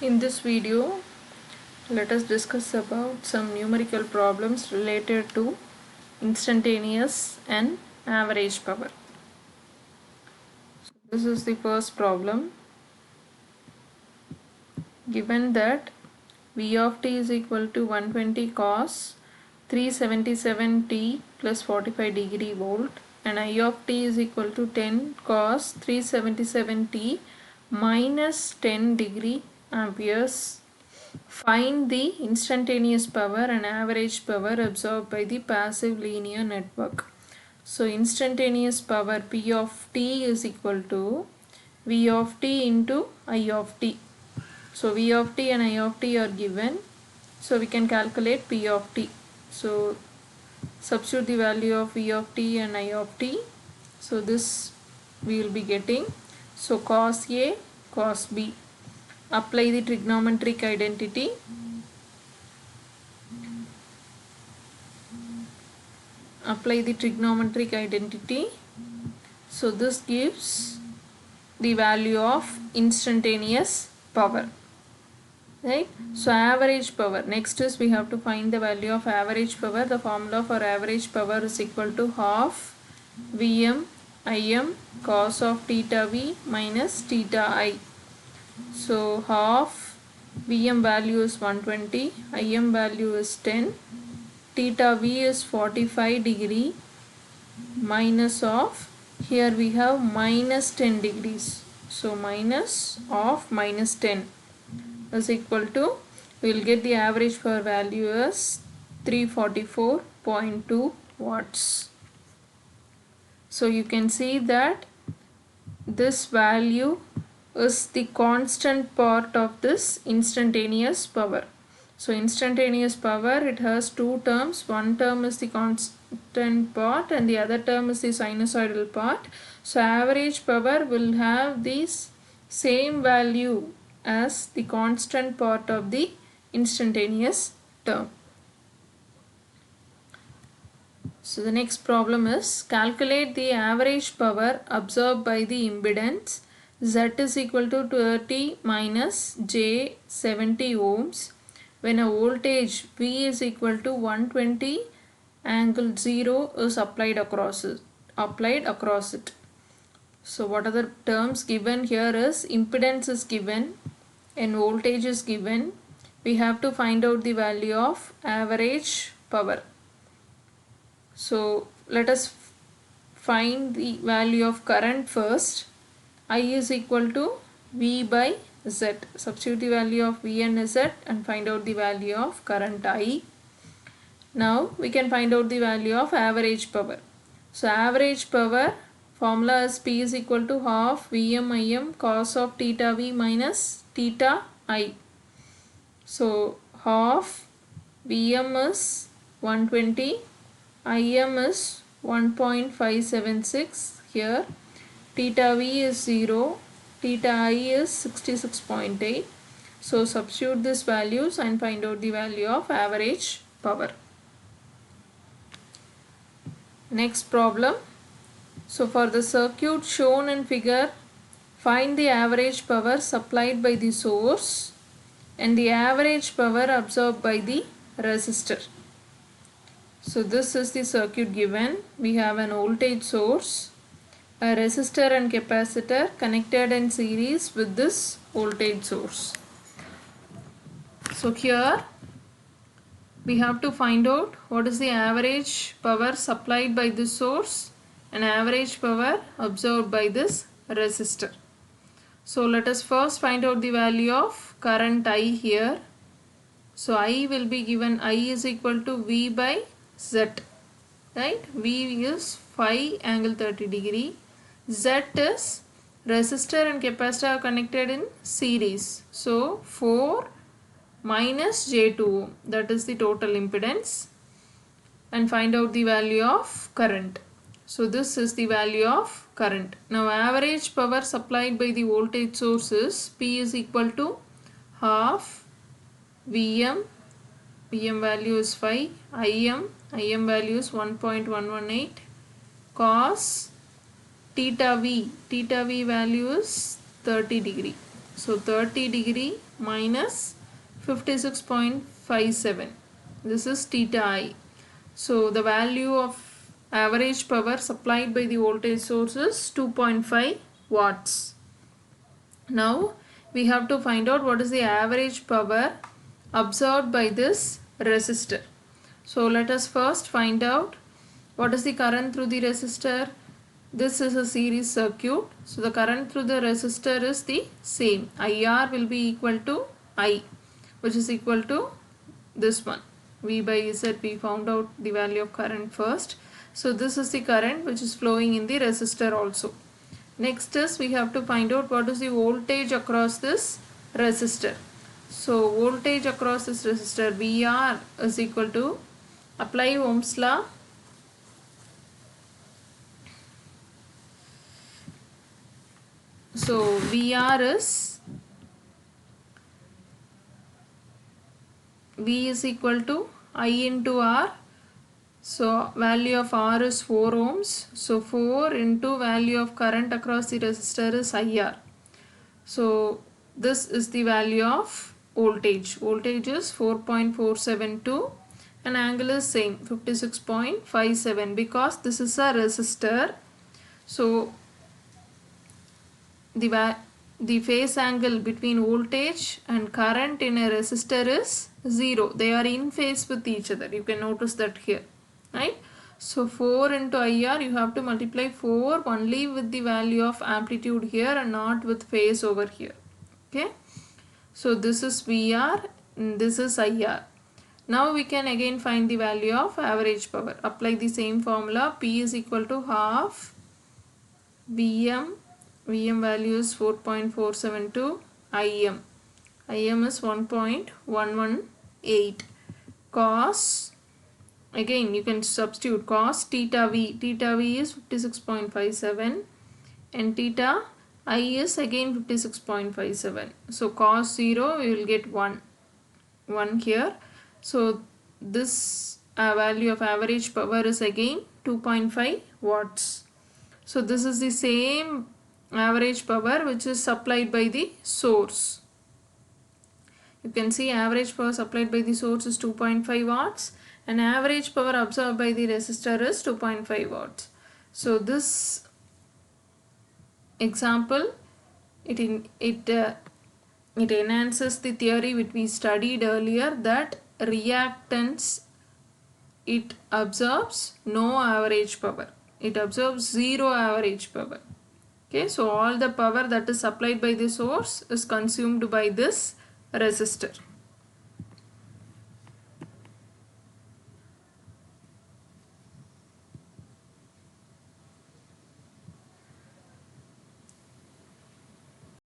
In this video, let us discuss about some numerical problems related to instantaneous and average power. So this is the first problem. Given that V of t is equal to 120 cos 377 t plus 45 degree volt and I of t is equal to 10 cos 377 t minus 10 degree amperes. Find the instantaneous power and average power absorbed by the passive linear network. So instantaneous power P of t is equal to V of t into I of t. So V of t and I of t are given. So we can calculate P of t. So substitute the value of V of t and I of t. So this we will be getting. So cos A, cos B. Apply the trigonometric identity. Apply the trigonometric identity. So this gives the value of instantaneous power. Right? So average power. Next is we have to find the value of average power. The formula for average power is equal to half Vm Im cos of theta V minus theta I. So half Vm value is 120, Im value is 10, theta V is 45 degree minus of, here we have minus 10 degrees. So minus of minus 10 is equal to, we will get the average power value as 344.2 watts. So you can see that this value is the constant part of this instantaneous power. So instantaneous power, it has two terms. One term is the constant part and the other term is the sinusoidal part. So average power will have this same value as the constant part of the instantaneous term. So the next problem is calculate the average power absorbed by the impedance Z is equal to 30 minus J 70 ohms when a voltage V is equal to 120 angle 0 is applied across it. So what are the terms given here is impedance is given and voltage is given. We have to find out the value of average power. So let us find the value of current first. I is equal to V by Z. Substitute the value of V and Z and find out the value of current I. Now we can find out the value of average power. So average power formula is P is equal to half Vm Im cos of theta V minus theta I. So half Vm is 120, Im is 1.576 here, theta V is 0, theta I is 66.8. So substitute these values and find out the value of average power. Next problem. So for the circuit shown in figure, find the average power supplied by the source and the average power absorbed by the resistor. So this is the circuit given. We have an voltage source, a resistor and capacitor connected in series with this voltage source. So here we have to find out what is the average power supplied by this source and average power absorbed by this resistor. So let us first find out the value of current I here. So I will be given, I is equal to V by Z, right? V is 5 angle 30 degree. Z is resistor and capacitor are connected in series. So 4 minus J2, that is the total impedance, and find out the value of current. So this is the value of current. Now average power supplied by the voltage source is P is equal to half Vm value is 5, Im value is 1.118 cos theta V value is 30 degree. So 30 degree minus 56.57. This is theta I. So the value of average power supplied by the voltage source is 2.5 watts. Now we have to find out what is the average power absorbed by this resistor. So let us first find out what is the current through the resistor. This is a series circuit. So the current through the resistor is the same. IR will be equal to I, which is equal to this one. V by Z, we found out the value of current first. So this is the current which is flowing in the resistor also. Next is we have to find out what is the voltage across this resistor. So voltage across this resistor, VR is equal to, apply Ohm's law. So VR is, V is equal to I into R. So value of R is 4 ohms. So 4 into value of current across the resistor is IR. So this is the value of voltage. Voltage is 4.472 and angle is same, 56.57, because this is a resistor. So the phase angle between voltage and current in a resistor is 0. They are in phase with each other. You can notice that here, right? So 4 into IR, you have to multiply 4 only with the value of amplitude here and not with phase over here. Okay. So this is VR and this is IR. Now we can again find the value of average power. Apply the same formula. P is equal to half VM. VM value is 4.472. IM. IM is 1.118. Cos, again you can substitute cos theta V. Theta V is 56.57 and theta I is again 56.57. So cos 0 we will get 1 here. So this value of average power is again 2.5 watts. So this is the same average power which is supplied by the source. You can see average power supplied by the source is 2.5 watts and average power absorbed by the resistor is 2.5 watts. So this example, it enhances the theory which we studied earlier, that reactance, it absorbs no average power. It absorbs zero average power. Okay, so all the power that is supplied by the source is consumed by this resistor.